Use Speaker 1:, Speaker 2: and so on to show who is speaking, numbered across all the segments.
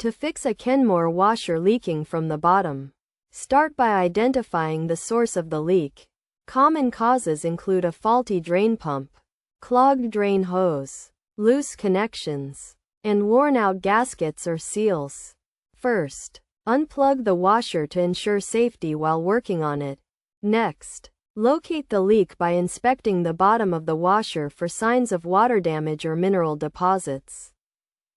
Speaker 1: To fix a Kenmore washer leaking from the bottom, start by identifying the source of the leak. Common causes include a faulty drain pump, clogged drain hose, loose connections, and worn-out gaskets or seals. First, unplug the washer to ensure safety while working on it. Next, locate the leak by inspecting the bottom of the washer for signs of water damage or mineral deposits.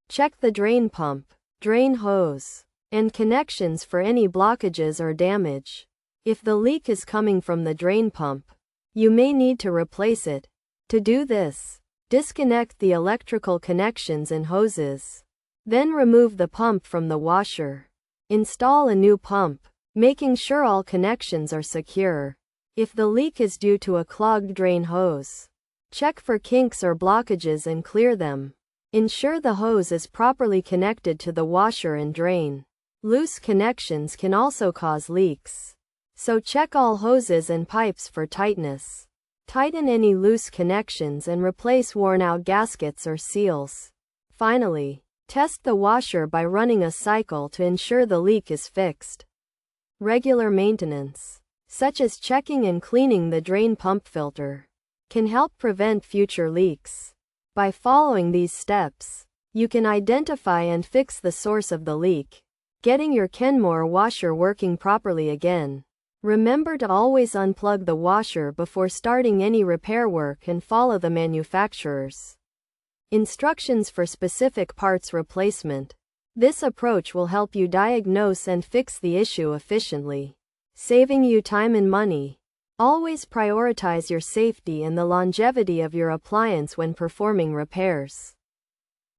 Speaker 1: Check the drain pump, drain hose, and connections for any blockages or damage. If the leak is coming from the drain pump, you may need to replace it. To do this, disconnect the electrical connections and hoses. Then remove the pump from the washer. Install a new pump, making sure all connections are secure. If the leak is due to a clogged drain hose, check for kinks or blockages and clear them. Ensure the hose is properly connected to the washer and drain. Loose connections can also cause leaks, so check all hoses and pipes for tightness. Tighten any loose connections and replace worn-out gaskets or seals. Finally, test the washer by running a cycle to ensure the leak is fixed. Regular maintenance, such as checking and cleaning the drain pump filter, can help prevent future leaks. By following these steps, you can identify and fix the source of the leak, getting your Kenmore washer working properly again. Remember to always unplug the washer before starting any repair work and follow the manufacturer's instructions for specific parts replacement. This approach will help you diagnose and fix the issue efficiently, saving you time and money. Always prioritize your safety and the longevity of your appliance when performing repairs.